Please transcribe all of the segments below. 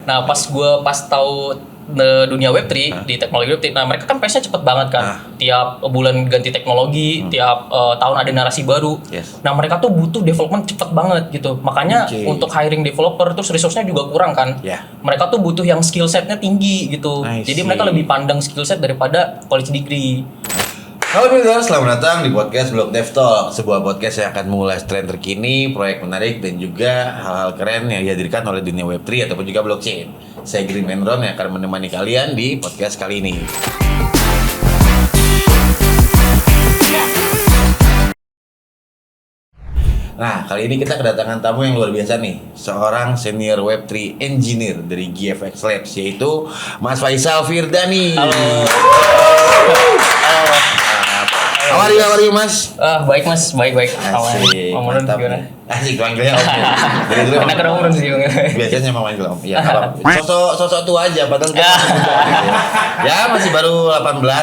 Nah pas tahu dunia Web3 di teknologi Web3, nah mereka kan pace-nya cepet banget kan. Tiap bulan ganti teknologi, tiap tahun ada narasi baru. Nah mereka tuh butuh development cepet banget gitu. Makanya untuk hiring developer terus resource-nya juga kurang kan. Mereka tuh butuh yang skill set-nya tinggi gitu. Jadi mereka lebih pandang skill set daripada college degree. Halo Builders, selamat datang di podcast Blog Dev Talk, sebuah podcast yang akan mengulas tren terkini, proyek menarik, dan juga hal-hal keren yang dihadirkan oleh dunia Web3 ataupun juga blockchain. Saya Green Enron yang akan menemani kalian di podcast kali ini. Nah, kali ini kita kedatangan tamu yang luar biasa nih, seorang senior Web3 engineer dari GFX Labs, yaitu Mas Faisal Firdani. Halo. How are you, Mas? Baik Mas, baik. Asik, mantap gimana? Asik, panggilnya Om. Dari dulu Enak kan Om sih. Biasanya memang manggil Om. Ya, sosok tua aja, padahal kan ya masih baru 18, baru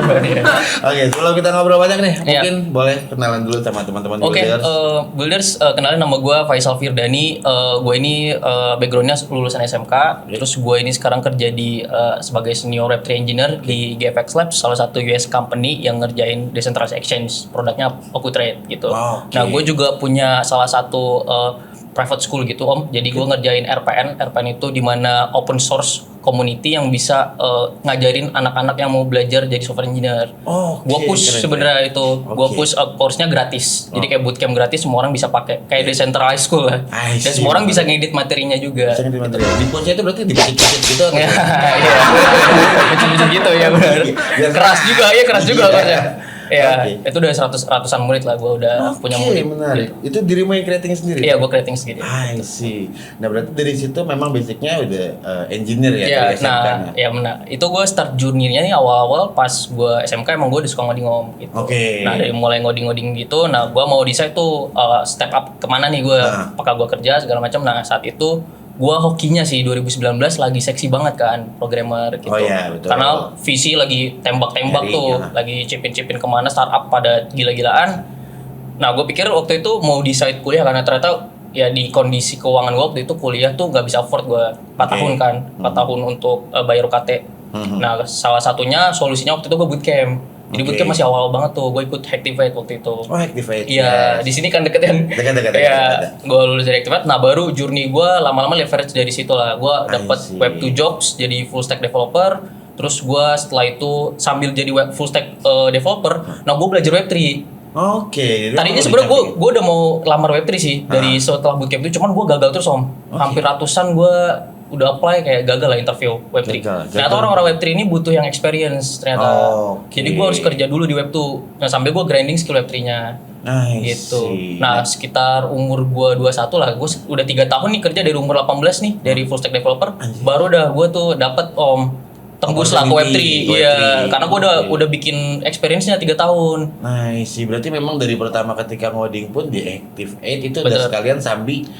kemarin. Oke, sebelum kita ngobrol banyak nih, mungkin boleh kenalan dulu sama teman-teman Builders. Builders, kenalin nama gue Faisal Firdani. Gue ini backgroundnya lulusan SMK. Terus gue ini sekarang kerja di sebagai senior Web3 engineer di GFX Labs, salah satu US company yang ngerjain decentralized exchange, produknya Okutrade gitu. Nah, gue juga punya salah satu private school gitu Om. Jadi gue ngerjain RPN itu di mana open source community yang bisa ngajarin anak-anak yang mau belajar jadi software engineer. Gue push sebenarnya itu, gue push course-nya gratis. Jadi kayak bootcamp gratis, semua orang bisa pakai, kayak decentralized school lah. Dan semua orang bisa ngedit materinya juga. Di pushnya itu berarti dipicit-picit gitu atau? Iya, picit-picit gitu ya benar. Keras juga course-nya. Ya, itu udah ratusan murid lah, gue udah punya murid. Menarik. Itu dirimu yang creating sendiri? Iya, gue creating sendiri. I see. Nah, berarti dari situ memang basicnya udah engineer ya? Iya, nah, itu gue start journey-nya nih awal-awal pas gue SMK emang gue udah suka ngoding gitu. Nah, dari mulai ngoding gitu, nah gue mau decide tuh step up kemana nih gue, apakah gue kerja segala macam. Nah, saat itu gue hokinya sih 2019 lagi seksi banget kan programmer gitu. Betul. Karena visi lagi tembak-tembak tuh, lagi cipin-cipin kemana startup pada gila-gilaan. Nah, gue pikir waktu itu mau decide kuliah karena ternyata ya di kondisi keuangan gue waktu itu kuliah tuh nggak bisa afford gue 4 tahun kan, 4 tahun untuk bayar UKT. Nah, salah satunya solusinya waktu itu gue bootcamp. Jadi bootcamp masih awal banget tuh, gue ikut Hacktivate waktu itu. Hacktivate. Iya, di sini kan deket. Iya, gue lulus dari Hacktivate. Nah, baru journey gue lama-lama leverage dari situ lah. Gue dapet Web2 jobs jadi full stack developer. Terus gue setelah itu sambil jadi full stack developer, nah gue belajar Web3. Tadinya sebenarnya gue udah mau lamar Web3 sih dari setelah bootcamp itu, cuman gue gagal terus Om. Hampir ratusan gue udah apply kayak gagal lah interview Web3. Ternyata orang-orang Web3 ini butuh yang experience ternyata. Jadi gue harus kerja dulu di Web2. Nah, sampai gue grinding skill Web3-nya. Gitu. Nah, sekitar umur gue 21 lah. Gue udah 3 tahun nih kerja dari umur 18 nih dari full stack developer. Baru dah gue tuh dapet tembus lah ke Web3. Iya, karena gue udah bikin experience-nya 3 tahun. Berarti memang dari pertama ketika ngoding pun di Activate itu udah sekalian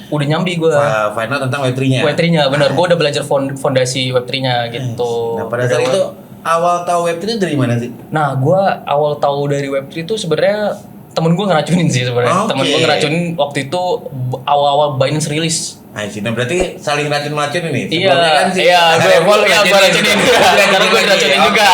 udah nyambi gue final tentang Web3-nya. Web3-nya benar. Gue udah belajar fondasi Web3-nya gitu. Nah, pada saat itu awal tahu Web3 dari mana sih? Nah, gue awal tahu dari Web3 itu sebenarnya temen gue ngeracunin sih sebenarnya. Temen gue ngeracunin waktu itu awal-awal Binance rilis. Nah, berarti saling racun-racun ini. Iya, gue racunin. Karena gue diracunin juga.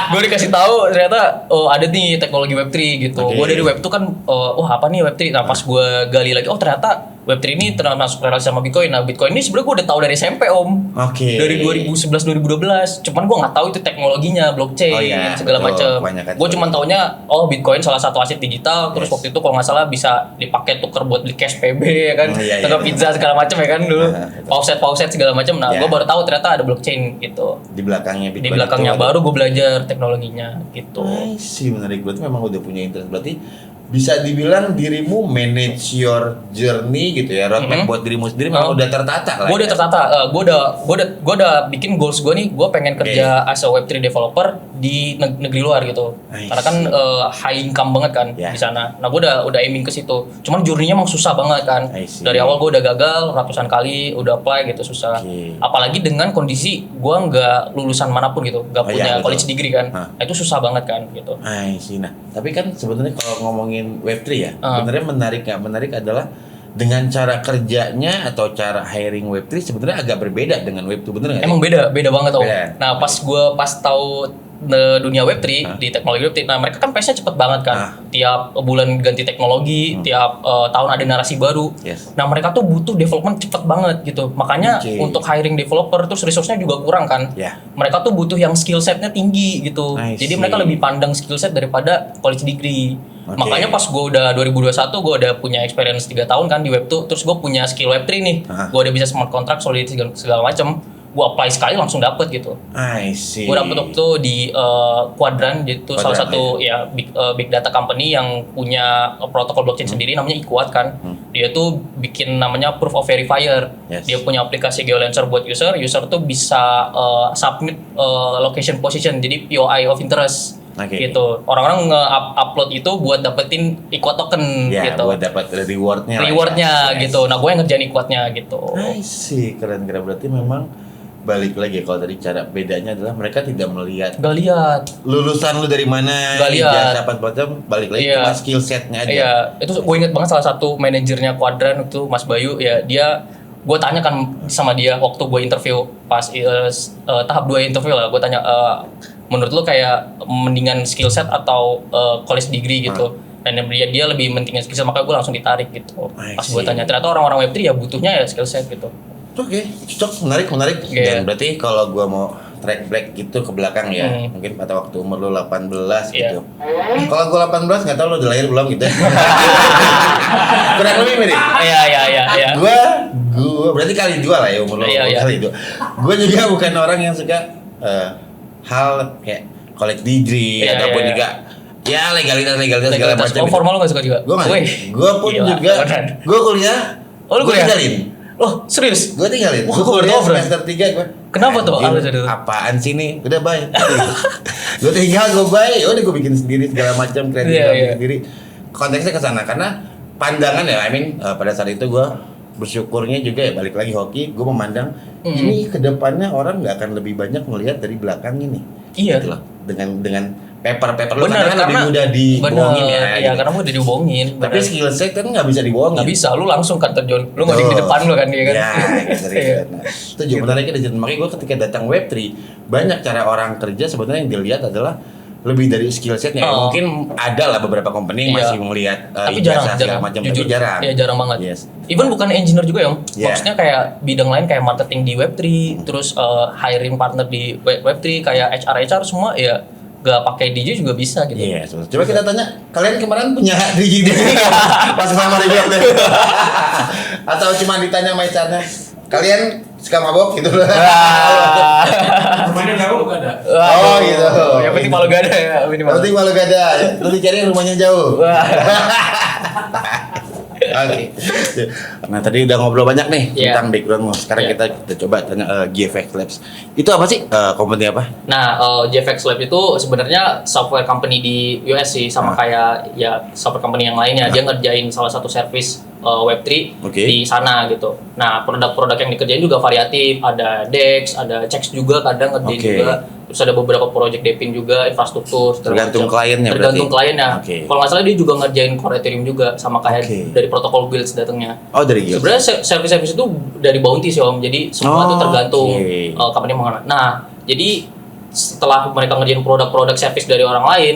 Gue dikasih tahu ternyata ada nih teknologi Web3 gitu. Gue dari Web2 kan, apa nih Web3? Nah, pas gue gali lagi, ternyata Web3 ini termasuk relasi sama Bitcoin. Nah, Bitcoin ini sebenarnya gue udah tahu dari SMP Om. Dari 2011-2012. Cuman gue nggak tahu itu teknologinya, blockchain segala macam. Gue cuma taunya Bitcoin salah satu aset digital. Terus waktu itu kalau nggak salah bisa dipakai tuker buat beli cash PB ya kan, atau pizza segala macam ya kan dulu. Pauset segala macam. Nah, gue baru tahu ternyata ada blockchain gitu. Di belakangnya Bitcoin. Di belakangnya baru gue belajar teknologinya gitu. Menarik, berarti memang udah punya interest. Berarti bisa dibilang dirimu manage your journey gitu ya, roadmap buat dirimu sendiri memang udah tertata lah. Gue udah tertata, gue udah bikin goals gue nih, gue pengen kerja as a Web3 developer di negeri luar gitu. Karena kan high income banget kan di sana. Nah, gue udah aiming ke situ. Cuman journey-nya emang susah banget kan. Dari awal gue udah gagal ratusan kali, udah apply gitu susah. Apalagi dengan kondisi gue nggak lulusan manapun gitu, nggak punya college degree kan. Nah, itu susah banget kan gitu. Nah, tapi kan sebenarnya kalau ngomongin Web3 ya, sebenarnya menarik adalah dengan cara kerjanya atau cara hiring Web3 sebenarnya agak berbeda dengan Web2, bener nggak? Emang beda banget Om. Beda. Nah pas tahu dunia Web3 di teknologi Web3, nah mereka kan pace-nya cepet banget kan. Tiap bulan ganti teknologi, tiap tahun ada narasi baru. Yes. Nah mereka tuh butuh development cepet banget gitu. Makanya untuk hiring developer terus resource-nya juga kurang kan. Yeah. Mereka tuh butuh yang skill set-nya tinggi gitu. Jadi mereka lebih pandang skill set daripada college degree. Makanya pas gue udah 2021 gue udah punya experience 3 tahun kan di Web2, terus gue punya skill Web3 nih. Gue udah bisa smart contract, solidity segala macam. Gue apply sekali langsung dapet gitu. I see. Gue dapet waktu di Quadrant, itu salah satu ya big data company yang punya protokol blockchain sendiri namanya Iquat kan. Dia tuh bikin namanya proof of verifier. Dia punya aplikasi GeoLancer buat user tuh bisa submit location position, jadi POI of interest. Gitu. Orang-orang nge-upload itu buat dapetin Iquat token gitu. Buat dapat rewardnya gitu. Nah, gue yang ngerjain Iquatnya gitu. I see, keren. Berarti memang balik lagi kalau tadi cara bedanya adalah mereka tidak melihat. Gak lihat. Lulusan lu dari mana? Gak lihat. Apa balik lagi cuma skill setnya aja. Iya, itu gue inget banget salah satu manajernya Quadrant itu Mas Bayu ya, gue tanya kan sama dia waktu gue interview pas tahap 2 interview lah, gue tanya menurut lu kayak mendingan skill set atau college degree gitu. Dan dia lebih mentingin skill set, makanya gue langsung ditarik gitu. Pas gue tanya, ternyata orang-orang Web3 ya butuhnya ya skill set gitu. Oke, cocok, menarik. Dan berarti kalau gue mau track back gitu ke belakang ya, mungkin pada waktu umur lu 18 gitu. Kalau gue 18 nggak tahu lu udah lahir belum gitu. Kurang lebih mirip. Iya. Gue berarti kali 2 lah ya umur lu. Kali 2. Gue juga bukan orang yang suka hal kayak college degree ataupun juga ya legalitas segala macam. Formal lo nggak suka juga? Gue pun juga. Gue kuliah. Lu kuliah? Tinggalin. Oh serius? Gue tinggalin. Gue kuliah semester 3 gue. Kenapa tuh? Apaan sih nih? Udah bye. Gue tinggal, gue bye. Udah gue bikin sendiri segala macam, kreatif sendiri. Konteksnya ke sana karena pandangan ya, pada saat itu gue bersyukurnya juga ya balik lagi hoki, gue memandang ini kedepannya orang nggak akan lebih banyak melihat dari belakang ini. Iya. Gitu loh. Dengan paper lu kan lebih mudah dibohongin ya. Iya, karena mudah dibohongin. Tapi skill set kan nggak bisa dibohongin. Nggak bisa, lu langsung kan terjun. Lu nggak di depan lu kan dia kan. Ya, nah, itu juga menariknya di makanya gue ketika datang Web3 banyak cara orang kerja sebenarnya yang dilihat adalah lebih dari skill setnya. Mungkin ada lah beberapa company yang masih melihat tapi jarang macam, jujur tapi jarang. Iya, jarang banget. Even bukan engineer juga ya, maksudnya kayak bidang lain kayak marketing di Web3, terus hiring partner di Web3 kayak HR semua ya gak pakai DJ juga bisa gitu. Iya, coba kita tanya, kalian kemarin punya DJ pas sama di Web3? Atau cuma ditanya sama HR-nya, kalian suka mabok gitu loh? Rumahnya jauh gak ada? Oh gitu. Yang penting malu gak ada ya. Yang penting malu gak ada. Lu dicari rumahnya jauh. Oke. Nah tadi udah ngobrol banyak nih tentang backgroundmu. Sekarang kita coba tanya GFX Labs. Itu apa sih? Company apa? Nah, GFX Labs itu sebenarnya software company di US sih, sama kayak ya software company yang lainnya. Dia ngerjain salah satu service Web3 di sana gitu. Nah, produk-produk yang dikerjain juga variatif. Ada DEX, ada Checks juga kadang ngerjain juga. Terus ada beberapa project Depin juga, infrastruktur. Tergantung kliennya berarti? Tergantung kliennya. Kalau nggak salah dia juga ngerjain core Ethereum juga, sama kayak dari protokol Guilds datangnya. Oh dari Guilds? Sebenarnya service-service itu dari Bounty sih Om, jadi semua itu tergantung company mengenai. Nah, jadi setelah mereka ngerjain produk-produk service dari orang lain,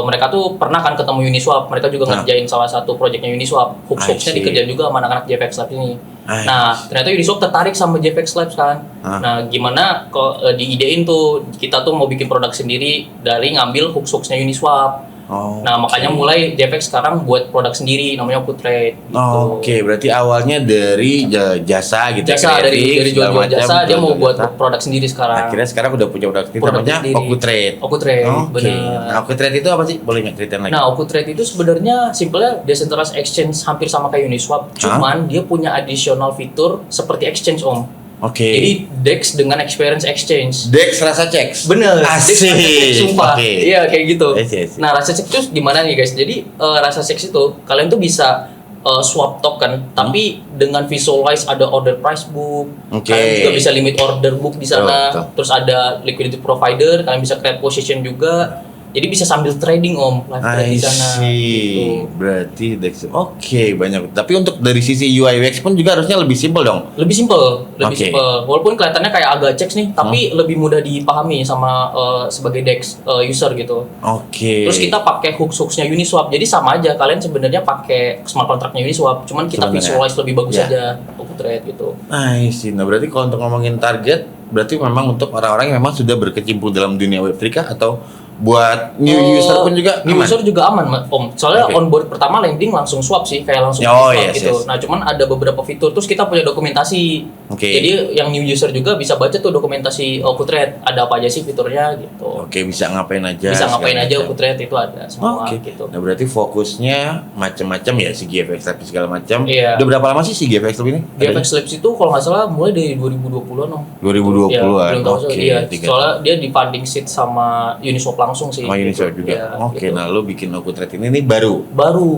mereka tuh pernah kan ketemu Uniswap, mereka juga ngerjain salah satu projectnya Uniswap. Hooks-nya dikerjain juga sama anak-anak JFX Labs ini. Nah, ternyata Uniswap tertarik sama JFX Labs kan. Nah, gimana kok diidein tuh kita tuh mau bikin produk sendiri dari ngambil hooks-nya Uniswap. Nah, makanya mulai JFX sekarang buat produk sendiri namanya OkuTrade gitu. Berarti awalnya dari jasa gitu. Jasa dari jual-jual jasa, dia mau buat produk sendiri sekarang. Akhirnya sekarang udah punya produk sendiri namanya OkuTrade. OkuTrade, benar. Nah, OkuTrade itu apa sih? Boleh nggak ceritain lagi? Nah, OkuTrade itu sebenarnya simpelnya decentralized exchange, hampir sama kayak Uniswap, cuman dia punya additional fitur seperti exchange Om. Jadi DEX dengan experience exchange. DEX rasa checks. Bener. Asik. Sumpah. Iya kayak gitu. Asik. Nah rasa checks itu gimana nih guys? Jadi rasa checks itu kalian tuh bisa swap token, tapi dengan visualize ada order price book. Kalian juga bisa limit order book di sana. Terus ada liquidity provider. Kalian bisa create position juga. Jadi bisa sambil trading live trade di sana. Gitu. Berarti Dex. Oke, banyak. Tapi untuk dari sisi UI UX pun juga harusnya lebih simpel dong. Lebih simpel. Walaupun kelihatannya kayak agak ceks nih, tapi lebih mudah dipahami sama sebagai Dex user gitu. Oke. Terus kita pakai hooks-nya Uniswap. Jadi sama aja, kalian sebenarnya pakai smart contract-nya Uniswap, cuman kita visualize lebih bagus aja trade gitu. Nah, berarti kalau untuk ngomongin target, berarti memang untuk orang-orang yang memang sudah berkecimpung dalam dunia Web3 kah, atau buat new user pun juga new user juga aman Om. Soalnya onboard pertama landing langsung swap sih, kayak langsung swap gitu. Nah, cuman ada beberapa fitur, terus kita punya dokumentasi. Jadi yang new user juga bisa baca tuh dokumentasi Okutrade, ada apa aja sih fiturnya gitu. Bisa ngapain aja. Okutrade itu ada semua gitu. Nah, berarti fokusnya macam-macam ya, si GFX Labs segala macam. Iya. Udah berapa lama sih si GFX Labs ini? GFX Labs itu kalau nggak salah mulai dari 2020-an Om. 2020-an. Soalnya dia di funding seed sama Uniswap langsung sih. Uniswap juga. Ya, gitu. Nah, lu bikin Okutrade ini baru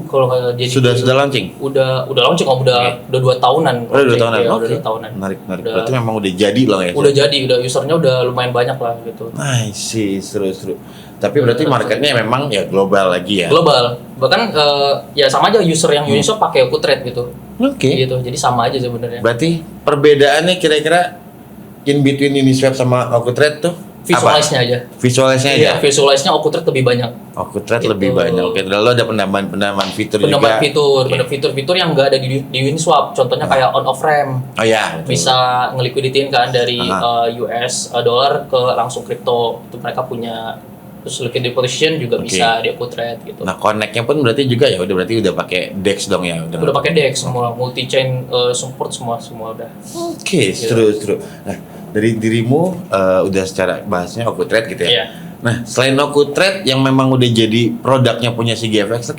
kalau nggak jadi sudah launching. Udah launching udah 2 tahunan. Udah 2 tahunan. Udah 2 tahunan. Menarik. Berarti memang udah jadi loh ya. Udah usernya udah lumayan banyak lah gitu. Nice, seru. Tapi berarti marketnya memang ya global lagi ya. Global. Bahkan ya sama aja user yang Uniswap pakai Okutrade gitu. Oke. Gitu. Jadi sama aja sebenarnya. Berarti perbedaannya kira-kira in between Uniswap sama Okutrade tuh visualize-nya aja. Visualize-nya aja. Iya, visualize-nya Okutrade lebih banyak. Okutrade lebih banyak. Oke, lalu ada penambahan fitur juga. Penambahan fitur yang nggak ada di Uniswap. Contohnya kayak on off ramp. Oh ya. Bisa ngeliquiditin kan dari US dollar ke langsung kripto. Itu mereka punya. Terus liquidity position juga bisa di Okutrade gitu. Nah, connect-nya pun berarti juga ya udah pakai DEX dong ya. Udah pakai DEX semua, multi chain support semua udah. Oke, seru. Nah, dari dirimu udah secara bahasnya Okutrade gitu ya. Iya. Nah, selain Okutrade yang memang udah jadi produknya punya si GFX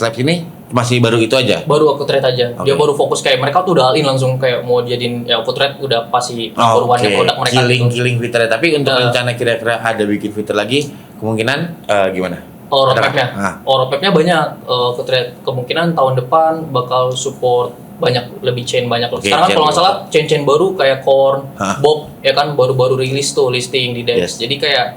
Labs ini masih baru itu aja? Baru Okutrade aja. Dia baru fokus kayak mereka tuh udah all in langsung kayak mau jadiin ya Okutrade udah pasti perburuannya produk mereka. Killing fiturnya. Tapi untuk rencana kira-kira ada bikin fitur lagi, kemungkinan gimana? Roadmap-nya banyak. Okutrade kemungkinan tahun depan bakal support lebih chain banyak. Sekarang kan kalau nggak salah chain baru kayak Korn, Bob ya kan baru rilis tuh listing di DEX. Jadi kayak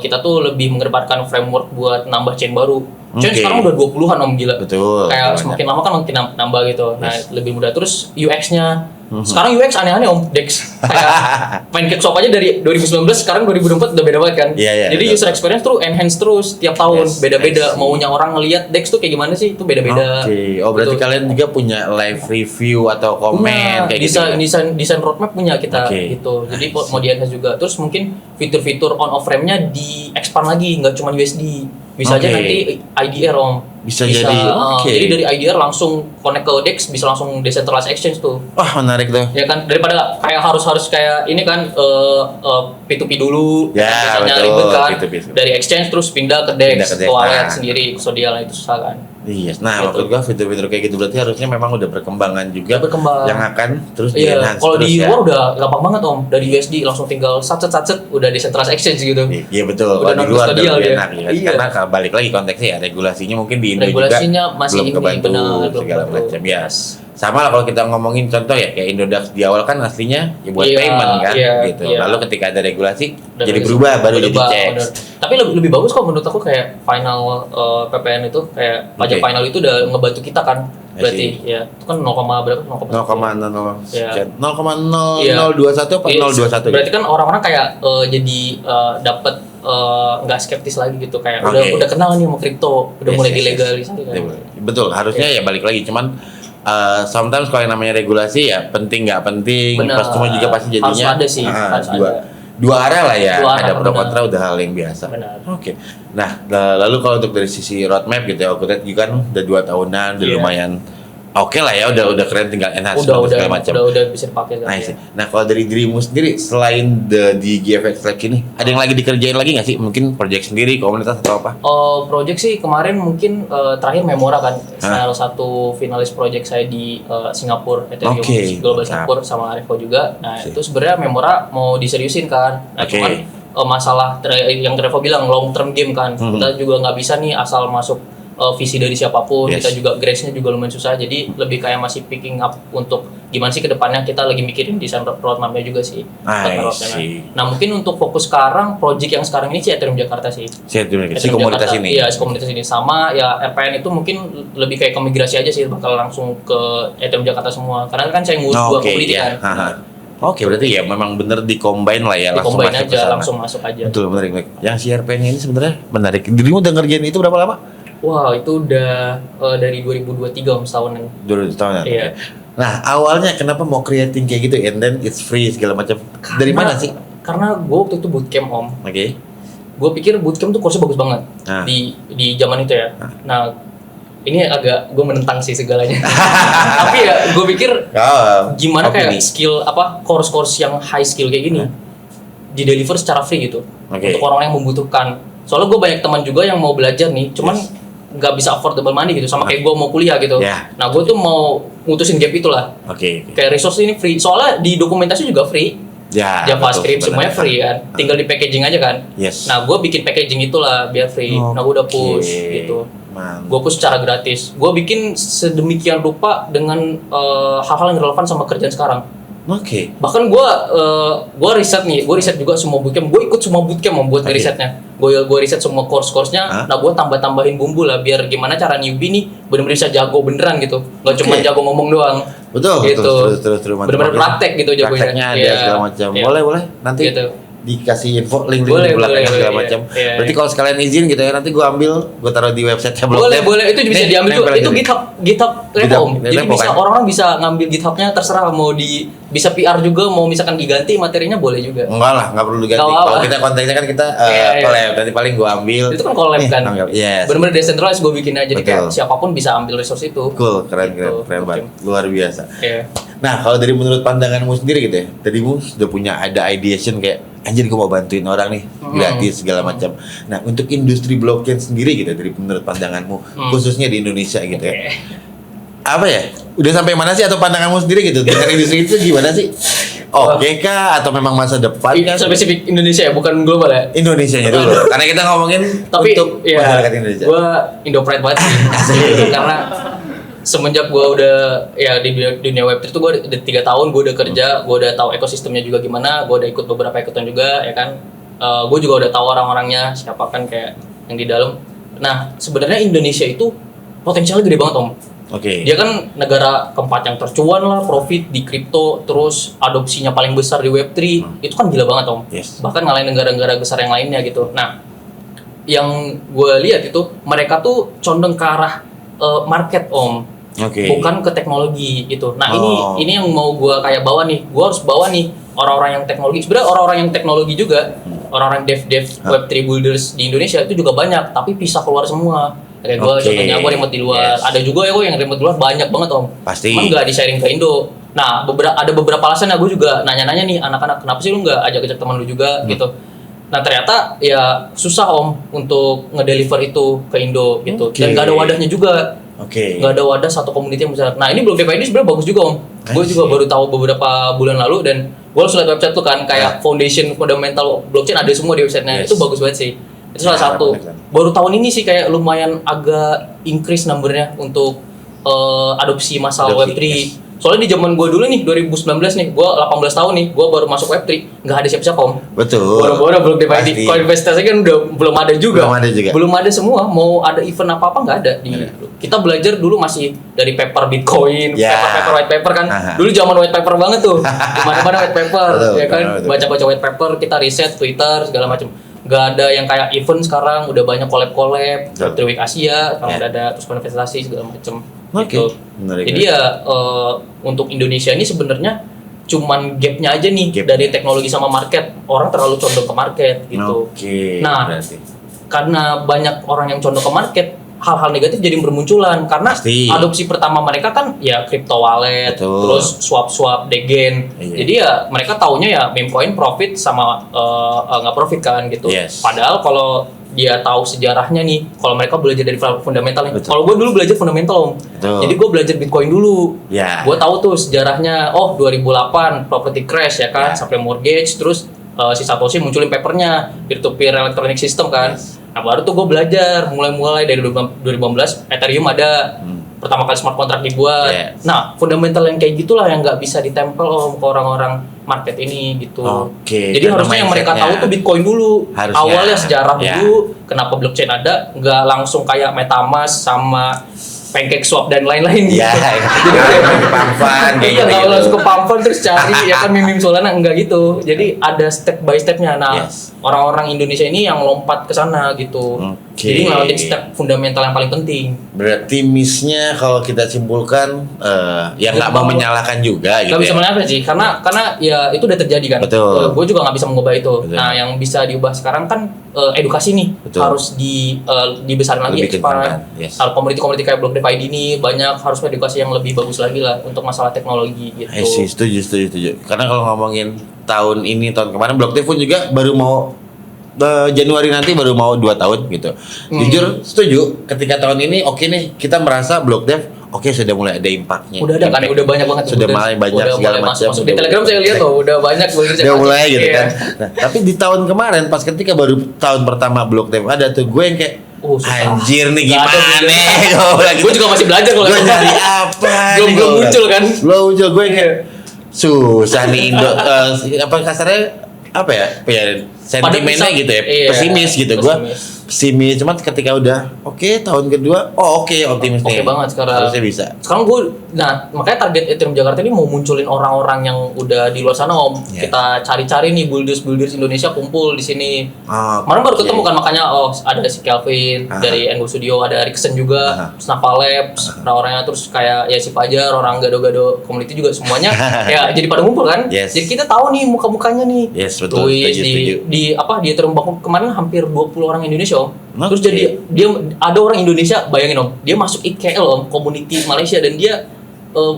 kita tuh lebih mengedepankan framework buat nambah chain baru. Chain sekarang udah 20-an gila. Betul. Kayak semakin lama kan makin nambah gitu. Nah, lebih mudah. Terus UX-nya sekarang UX aneh-aneh DEX. Kayak PancakeSwap aja dari 2019 sekarang 2024 udah beda banget kan. Jadi user experience tuh enhance terus tiap tahun beda-beda. Maunya orang ngelihat DEX tuh kayak gimana sih? Itu beda-beda. Berarti kalian juga punya live review atau komen kayak gitu. Desain roadmap punya kita gitu. Jadi mau di-enhance juga. Terus mungkin fitur-fitur on off ramp-nya di-expand lagi, nggak cuma USD. Bisa aja nanti IDR bisa jadi jadi dari IDR langsung connect ke DEX, bisa langsung decentralized exchange tuh. Wah, menarik tuh. Ya kan, daripada kayak harus kayak ini kan P2P dulu, ya, biasanya betul, ribet kan. P2P. Dari exchange terus pindah ke DEX, ke wallet sendiri, custodial itu susah kan. Iya, nah maksud gua fitur-fitur kayak gitu berarti harusnya memang udah berkembang yang akan terus di-enhance. Kalau di luar udah gampang banget dari USD langsung tinggal satset udah decentralized exchange gitu. Iya betul, kalau di luar udah lebih enak ya. Karena balik lagi konteksnya ya regulasinya mungkin di Indo juga masih belum kebantu segala macam ya. Sama lah kalau kita ngomongin contoh ya kayak Indodax di awal kan aslinya ya buat payment kan gitu. Lalu ketika ada regulasi jadi berubah baru jadi checks. Tapi lebih bagus kok menurut aku kayak final PPN itu kayak pajak final itu udah ngebantu kita kan. Berarti ya itu kan 0, berapa? 0,021 apa 021? Berarti kan orang-orang kayak jadi dapat nggak skeptis lagi gitu kayak udah kenal nih sama kripto, udah mulai dilegalisasi kan. Betul, harusnya ya balik lagi cuman sometimes kalau yang namanya regulasi ya penting nggak penting, pas semua juga pasti jadinya harus ada sih, dua arah lah ya, ada pro kontra udah hal yang biasa. Oke. Nah, lalu kalau untuk dari sisi roadmap gitu ya, aku lihat juga kan udah 2 tahunan, udah lumayan oke lah ya, udah keren, tinggal enhance segala macam. Udah bisa dipakai kan. Nice. Nah, kalau dari dirimu sendiri selain di GFX Lab ini, ada yang lagi dikerjain lagi nggak sih? Mungkin project sendiri, komunitas atau apa? Project sih kemarin mungkin terakhir Memora kan, salah satu finalis project saya di Singapura, Ethereum Global Singapura sama Arevo juga. Nah, itu sebenarnya Memora mau diseriusin kan. Nah, cuman masalah yang Revo bilang long term game kan. Kita juga nggak bisa nih asal masuk visi dari siapapun, kita juga grades-nya juga lumayan susah, jadi lebih kayak masih picking up untuk gimana sih kedepannya, kita lagi mikirin desain roadmap-nya juga sih. Nah mungkin untuk fokus sekarang, project yang sekarang ini sih Ethereum Jakarta sih. Si komunitas ini. Iya, si komunitas ini sama ya RPN itu mungkin lebih kayak ke migrasi aja sih, bakal langsung ke Ethereum Jakarta semua. Karena kan saya ngurus dua community kan. Oke, berarti ya memang bener di-combine lah ya, langsung masuk ke sana. Langsung masuk aja. Betul, menarik. Yang si RPN ini sebenarnya menarik. Dirimu udah ngerjain itu berapa lama? Wah, itu udah dari 2023 setahunan. 2000 tahunan. Iya. Nah, awalnya kenapa mau creating kayak gitu and then it's free segala macam? Dari mana sih? Karena gue waktu itu bootcamp om. Oke. Gue pikir bootcamp tuh course-nya bagus banget di zaman itu ya. Nah, ini agak gue menentang sih segalanya. Tapi ya gue pikir gimana kayak skill course-course yang high skill kayak gini di deliver secara free gitu untuk orang-orang yang membutuhkan. Soalnya gue banyak teman juga yang mau belajar nih, cuman nggak bisa affordable money gitu, sama kayak gue mau kuliah gitu. Nah gue tuh mau ngutusin gap itulah. Kayak resource ini free, soalnya di dokumentasi juga free. JavaScript semuanya free kan, tinggal di packaging aja kan. Nah gue bikin packaging itulah biar free. Nah gue udah push gitu. Gue push secara gratis. Gue bikin sedemikian rupa dengan hal-hal yang relevan sama kerjaan sekarang. Bahkan gue riset juga semua bootcamp. Gue ikut semua bootcamp membuat risetnya. Gue riset semua course-nya. Nah gue tambah-tambahin bumbu lah biar gimana cara newbie nih benar-benar bisa jago beneran gitu. Gak cuma jago ngomong doang. Betul. Gitu. Terus benar-benar praktek gitu jagonya. Prakteknya ada segala macam. Boleh nanti. Gitu. Dikasih info link di belakangnya segala macam. Berarti kalau sekalian izin gitu ya, nanti gue taruh di website-nya Blog Dev. Boleh itu bisa diambil juga. Itu GitHub Om. Jadi bisa orang-orang bisa ngambil GitHub-nya terserah, mau bisa PR juga, mau misalkan diganti materinya boleh juga. Enggak lah, enggak perlu diganti. Kalau kita kontennya kan kita collab, nanti paling gue ambil. Itu kan collab kan. Benar-benar decentralized gue bikin aja, jadi kayak siapapun bisa ambil resource itu. Cool, keren banget. Luar biasa. Nah, kalau dari menurut pandanganmu sendiri gitu ya, tadimu sudah punya ada ideation kayak anjir gue mau bantuin orang nih gratis segala macam. Nah, untuk industri blockchain sendiri gitu dari menurut pandanganmu khususnya di Indonesia gitu ya. Apa ya? Udah sampai mana sih atau pandanganmu sendiri gitu dengan industri itu gimana sih? Oke kah atau memang masa depan? Ini spesifik Indonesia ya, bukan global ya? Indonesianya dulu. Karena kita ngomongin untuk masyarakat Indonesia. Gue Indo-Pride banget sih. Karena semenjak gue udah ya di dunia Web3 itu gue udah 3 tahun gue udah kerja, gue udah tahu ekosistemnya juga gimana, gue udah ikut beberapa ikutan juga ya kan. Gue juga udah tahu orang-orangnya siapa kan kayak yang di dalam. Nah sebenarnya Indonesia itu potensialnya gede banget om. Dia kan negara keempat yang tercuan lah, profit di kripto, terus adopsinya paling besar di Web3, itu kan gila banget om. Bahkan ngalahin negara-negara besar yang lainnya gitu. Nah yang gue lihat itu mereka tuh condong ke arah market om. Bukan ke teknologi gitu. Nah ini yang mau gue kayak bawa nih. Gue harus bawa nih orang-orang yang teknologi. Sebenarnya orang-orang yang teknologi juga, orang-orang dev Web3 builders di Indonesia itu juga banyak, tapi pisah keluar semua. Kayak gue contohnya gue remote di luar. Ada juga ya gue yang remote di luar banyak banget om. Pasti. Emang nggak di sharing ke Indo. Nah ada beberapa alasan ya, gue juga nanya-nanya nih anak-anak, kenapa sih lu nggak ajak teman lu juga gitu. Nah ternyata ya susah om untuk ngedeliver itu ke Indo gitu. Dan nggak ada wadahnya juga. Nggak ada wadah satu komuniti yang besar. Nah ini Blog Dev ID sebenarnya bagus juga om. Gue juga baru tahu beberapa bulan lalu, dan gue harus lihat website tuh kan kayak foundation fundamental blockchain ada semua di websitenya. Itu bagus banget sih. Itu salah satu. Baru tahun ini sih kayak lumayan agak increase numbernya untuk adopsi masalah Web3. Soalnya di zaman gue dulu nih 2019 nih, gue 18 tahun nih, gue baru masuk Web3, nggak ada siapa-siapa om. Betul. Baru Blog Dev ID. Kalau investasi kan udah belum ada juga. Belum ada semua. Mau ada event apa nggak ada. Kita belajar dulu masih dari paper Bitcoin, paper white paper kan. Dulu zaman white paper banget tuh. Mana-mana white paper, ya kan. Baca-baca white paper, kita riset Twitter segala macam. Gak ada yang kayak event sekarang, udah banyak collab, Web3 Week Asia, kalau udah ada terus investasi segala macam. Gitu. Jadi ya untuk Indonesia ini sebenarnya cuman gapnya aja nih dari teknologi sama market. Orang terlalu condong ke market gitu. Nah, karena banyak orang yang condong ke market, hal-hal negatif jadi bermunculan karena adopsi pertama mereka kan ya crypto wallet, terus swap degen. Jadi ya mereka taunya ya meme coin profit sama nggak profit kan gitu. Padahal kalau dia tahu sejarahnya nih, kalau mereka belajar dari fundamental nih. Kalau gue dulu belajar fundamental om. Jadi gue belajar Bitcoin dulu. Gue tahu tuh sejarahnya. 2008 property crash ya kan, sampai mortgage, terus si Satoshi munculin papernya peer-to-peer electronic system kan. Nah baru tuh gue belajar mulai dari 2015 Ethereum ada. pertama kali smart contract dibuat. Yes. Nah, fundamental yang kayak gitulah yang nggak bisa ditempel ke orang-orang market ini gitu. Oke, Jadi karena harusnya yang mereka mindsetnya. tahu tuh Bitcoin dulu. Harusnya. Awalnya sejarah Ya. dulu, kenapa blockchain ada, nggak langsung kayak MetaMask sama PancakeSwap dan lain-lain gitu. Iya, Jadi kayak ke Pamfan kayak iya, nggak gitu. langsung ke Pamfan terus cari ya kan mimim Solana, enggak gitu. Jadi ada step by stepnya. Nah, Yes. orang-orang Indonesia ini yang lompat ke sana gitu. Oke. Jadi ngelewatin step fundamental yang paling penting. Berarti miss-nya kalau kita simpulkan ya nggak mau menyalahkan juga gitu. Gak bisa Ya. menyalahkan sih, karena ya itu udah terjadi kan. Betul. Gue juga nggak bisa mengubah itu. Betul. Nah, yang bisa diubah sekarang kan edukasi nih. Betul. Harus dibesarin lagi Lebih expand. dikembangkan, yes. Kalau komuniti-komuniti kayak Block Dev ID ini banyak harus edukasi yang lebih bagus lagi lah untuk masalah teknologi gitu. Sih, setuju. Karena kalau ngomongin tahun ini, tahun kemarin Block Dev pun juga baru mau Januari nanti baru mau 2 tahun gitu. Jujur setuju. Ketika tahun ini oke nih kita merasa Block Dev oke sudah mulai ada impactnya. Udah ada kan, Impact. udah banyak banget. Sudah mulai banyak udah segala mulai macam. masuk. Di Telegram saya lihat tuh udah banyak Udah mulai gitu Iya. kan. Nah, tapi di tahun kemarin pas ketika baru tahun pertama Block Dev ada tuh gue yang kayak Susah. anjir nih Nggak ada gimana videonya. Gue juga masih belajar kalau gue nyari apa Belum- nih, belum gua muncul bilang. kan? Belum muncul gue yang kayak Iya. susah nih Indo apa kasarnya apa ya sentimennya Padahal gitu ya iya, pesimis gitu gue pesimis. cuma ketika udah oke tahun kedua optimis Oke nih banget sekarang. harusnya bisa Sekarang makanya target Ethereum Jakarta ini mau munculin orang-orang yang udah di luar sana om. Yeah. Kita cari-cari nih builders Indonesia kumpul di sini. Kemarin baru Oke. ketemu kan, makanya ada si Kelvin Aha. dari Engo Studio, ada Rickson juga, Aha. terus Napa Labs, orang-orangnya terus kayak ya si Fajar, orang gado-gado community juga semuanya ya jadi pada ngumpul kan. Yes. Jadi kita tahu nih muka-mukanya nih. Yes, betul, Tuis setuju. di Ethereum Bank kemarin hampir 20 orang Indonesia om. Terus Oke. jadi dia ada orang Indonesia, bayangin om, dia masuk IKL om, community Malaysia, dan dia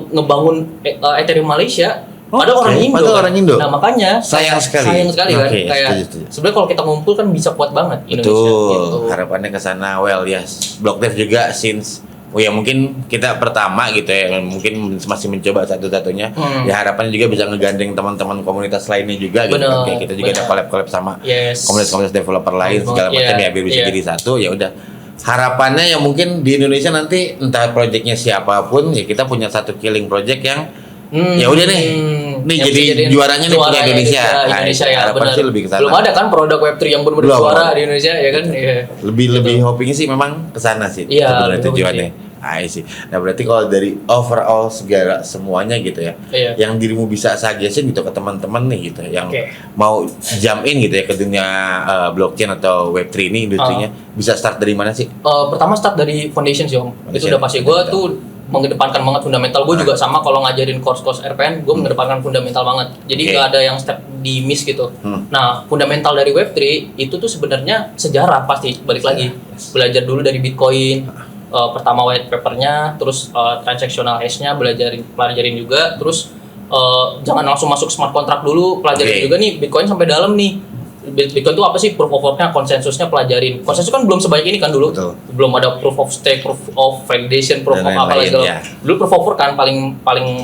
ngebangun Ethereum Malaysia. Ada Oke, orang Indo. padahal kan? orang Indo. Nah makanya Sayang sekali. Sayang sekali kan. Oke, Kayak setuju. sebenarnya kalau kita ngumpul kan bisa kuat banget Indonesia. Betul, Gitu. harapannya ke sana. Well, yes, Block Dev juga since ya mungkin kita pertama gitu ya, mungkin masih mencoba satu-satunya. Ya harapannya juga bisa ngegandeng teman-teman komunitas lainnya juga gitu. Bener, Kayak kita juga ada bener. collab-collab sama Yes. komunitas-komunitas developer lain Bener segala banget, macam iya, ya biar bisa iya. jadi satu. Ya udah. Harapannya ya mungkin di Indonesia nanti entah projectnya siapapun ya kita punya satu killing project yang ya udah nih Yang jadi bisa jadiin juaranya nih punya Indonesia. Indonesia ya harapan benar. sih lebih ke sana. Belum ada kan produk Web3 yang benar-benar Belum. juara di Indonesia ya kan? Iya. lebih hoping sih memang ke sana sih Iya, sebenarnya lebih tujuannya. Sih. Nah berarti kalau dari overall segala semuanya gitu ya, Iya. yang dirimu bisa suggestion gitu ke teman-teman nih gitu, yang Oke. mau jump in gitu ya ke dunia blockchain atau Web3 ini industrinya, bisa start dari mana sih? Pertama start dari foundation sih om. Itu Foundation. udah pasti. Gue tuh mengedepankan banget fundamental. Gue juga sama kalau ngajarin course RPN, gue mengedepankan fundamental banget. Jadi Oke. nggak ada yang step di miss gitu. Nah, fundamental dari Web3 itu tuh sebenarnya sejarah pasti balik lagi. Belajar dulu dari Bitcoin. Pertama white papernya, terus transactional hash-nya pelajarin juga, terus jangan langsung masuk smart contract dulu, pelajarin Oke. juga nih Bitcoin sampai dalam nih. Bitcoin itu apa sih, proof of work-nya, konsensusnya pelajarin. Konsensus kan belum sebanyak ini kan dulu. Betul. Belum ada proof of stake, proof of validation, proof Dan of apa lagi lain-lain, segala. ya. Dulu proof of work kan paling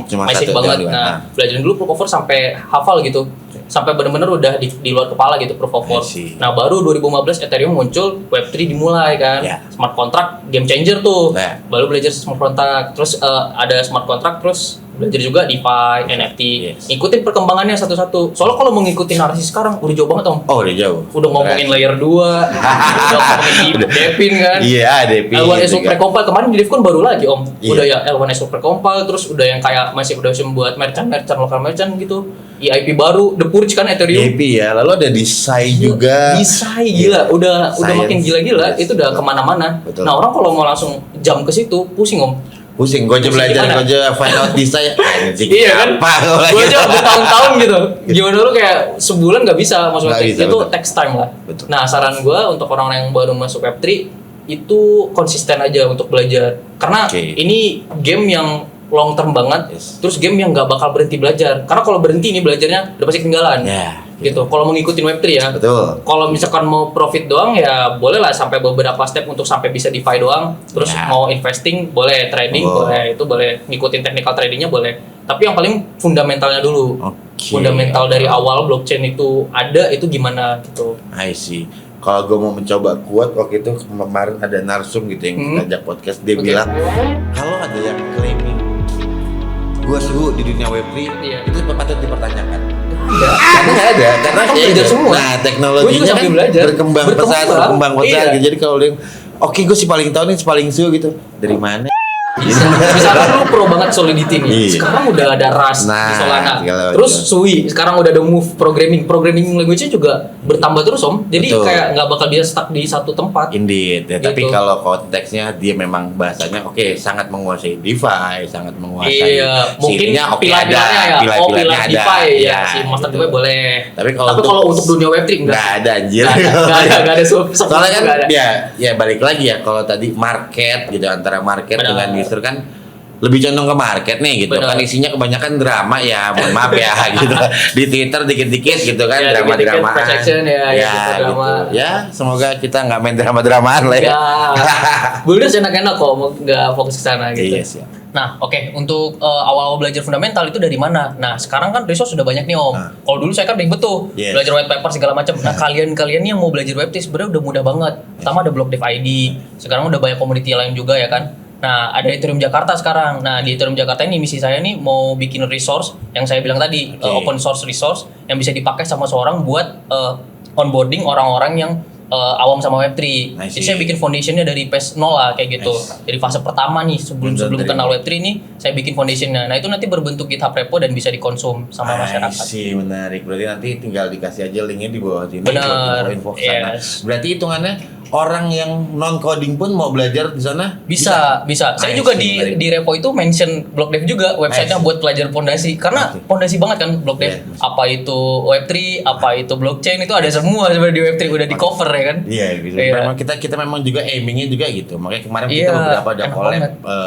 Cuma basic satu banget. doang, Nah, belajarin dulu proof of work sampai hafal gitu. Sampai benar-benar udah di luar kepala gitu proof of work. I see. Nah, baru 2015 Ethereum muncul, Web3 dimulai kan. Ya. Smart contract game changer tuh. Ya. Baru belajar smart contract. Terus ada smart contract, terus belajar juga DeFi, NFT. Yes. Ikutin perkembangannya satu-satu. Soalnya kalau mau ngikutin narasi sekarang udah jauh banget, Om. Oh udah jauh. Udah ngomongin layer 2, udah ngomongin Devin kan. Iya, DP L1SO juga. precompile kemarin di DevCon baru lagi om. Iya. Udah ya L1SO precompile, terus udah yang kayak masih udah buat merchant lokal merchant gitu. EIP baru, The Purge kan Ethereum. DP ya, lalu ada Desai juga. Desai gila, udah Science. makin gila-gila, Yes. itu udah kemana-mana. Betul. Nah orang kalau mau langsung jump ke situ pusing om. Pusing, gue aja Pusing belajar, gimana? gue aja find out Desai. Anjing, Iya kan? apa kalau lagi? Gue aja bertahun-tahun gitu. Gimana lu kayak sebulan nggak bisa masuk Nggak Web3, bisa, itu betul. text time lah. Betul. Nah saran gue untuk orang yang baru masuk Web3 itu konsisten aja untuk belajar. Karena Oke. ini game yang long term banget, Yes. terus game yang nggak bakal berhenti belajar. Karena kalau berhenti nih belajarnya udah pasti ketinggalan. Ya, Gitu. Kalau mau ngikutin Web3 ya. betul. Kalau misalkan mau profit doang ya boleh lah sampai beberapa step untuk sampai bisa DeFi doang. Terus Ya. mau investing boleh, trading Oh. boleh, itu boleh, ngikutin technical tradingnya boleh. Tapi yang paling fundamentalnya dulu. Oke. Fundamental dari awal blockchain itu ada itu gimana gitu. I see. kalau gue mau mencoba kuat waktu itu kemarin ada narsum gitu yang ngajak podcast dia bilang kalau ada yang claiming gue suhu di dunia Web3 itu patut dipertanyakan. Nggak ada karena belajar semua. Nah teknologinya kan berkembang pesat gitu. Jadi kalau dia oke gue sih paling tahu nih paling suhu gitu dari mana? Misalkan lu pro banget Solidity nih. Sekarang udah ada Rust di Solana. Terus Sui, sekarang udah ada Move programming language-nya juga bertambah terus Om. Jadi kayak nggak bakal dia stuck di satu tempat. Indeed. Ya, gitu. Tapi kalau konteksnya dia memang bahasanya sangat menguasai DeFi, sangat menguasai. Iya, mungkin pilar-pilarnya ya. Pilar DeFi ya. Si Master DeFi boleh. Tapi kalau untuk dunia Web3 nggak ada anjir. Nggak ada soalnya kan ya balik lagi ya kalau tadi market gitu antara market dengan user kan lebih condong ke market nih gitu. Kan isinya kebanyakan drama ya, mohon maaf ya gitu. Di Twitter dikit-dikit gitu kan drama-drama. Gitu. Ya, semoga kita nggak main drama-dramaan lah ya. Builders enak-enak kok, nggak fokus ke sana gitu. Yes, ya. Nah, oke. Untuk awal-awal belajar fundamental itu dari mana? Nah, sekarang kan resource sudah banyak nih Om. Kalau dulu saya kan ribet tuh, belajar white paper segala macam. Nah, kalian yang mau belajar Web3 sebenarnya udah mudah banget. Pertama ada Block Dev ID. Sekarang udah banyak community lain juga ya kan. Nah, ada Ethereum Jakarta sekarang. Nah, di Ethereum Jakarta ini misi saya nih mau bikin resource yang saya bilang tadi, open source resource yang bisa dipakai sama seorang buat onboarding orang-orang yang awam sama Web3. Jadi saya bikin foundationnya dari phase 0 lah kayak gitu. Jadi fase pertama nih sebelum kenal Web3 nih saya bikin foundationnya. Nah, itu nanti berbentuk GitHub repo dan bisa dikonsum sama masyarakat. Sih menarik. Berarti nanti tinggal dikasih aja linknya di bawah sini. Benar. Info kesana. Berarti hitungannya orang yang non coding pun mau belajar di sana bisa. Saya juga di repo itu mention Block Dev juga websitenya buat pelajar fondasi karena fondasi banget kan Block Dev. Apa itu Web3, apa itu blockchain itu ada semua sebenarnya di Web3 udah di cover ya kan. Iya gitu. Memang kita memang juga aimingnya juga gitu. Makanya kemarin kita beberapa ada collab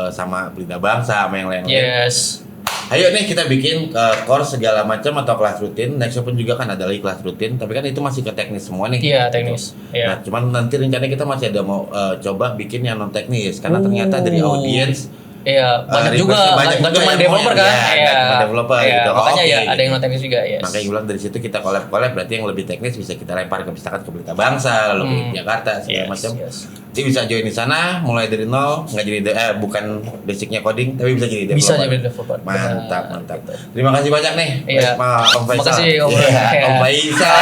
sama Pelita Bangsa sama yang lain-lain. Yes. Ayo nih kita bikin course segala macam atau kelas rutin. Next pun juga kan ada lagi kelas rutin, tapi kan itu masih ke teknis semua nih. Iya, teknis. Gitu. Nah, cuman nanti rencananya kita masih ada mau coba bikin yang non teknis karena ternyata dari audiens banyak juga nggak cuma developer kan? Cuma developer gitu. Makanya ada yang non teknis juga ya. Makanya gue bilang dari situ kita collab berarti yang lebih teknis bisa kita lempar ke misalkan ke Pelita Bangsa, lalu ke Jakarta segala macam. Jadi bisa join di sana mulai dari nol, nggak jadi bukan basicnya coding tapi bisa jadi developer. Bisa jadi developer. Mantap. Terima kasih banyak nih. Om Faisal. Makasih Om Faisal.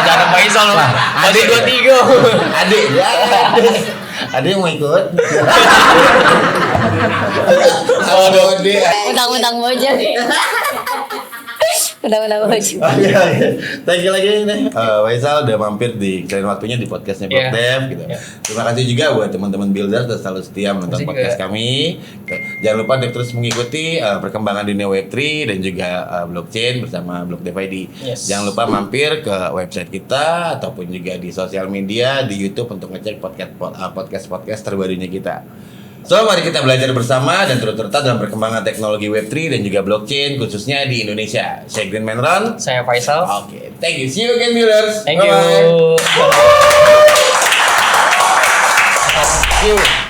Jangan Faisal loh. Adik gue 3. Adik. Ada yang mau ikut? Undang-undang bocor. Undang-undang bocor. Thank you lagi nih. Faisal udah mampir di kalian waktunya di podcastnya Block Dev gitu. Terima kasih juga buat teman-teman builder dan selalu setia menonton podcast kami. Jangan lupa terus mengikuti perkembangan dunia Web3 dan juga blockchain bersama Block Dev ID. Jangan lupa mampir ke website kita ataupun juga di sosial media di YouTube untuk ngecek podcast terbarunya kita. So, mari kita belajar bersama dan turut serta dalam perkembangan teknologi Web3 dan juga blockchain khususnya di Indonesia. Saya Green Menron. Saya Faisal. Oke, thank you. See you again, viewers. Thank you. Thank you.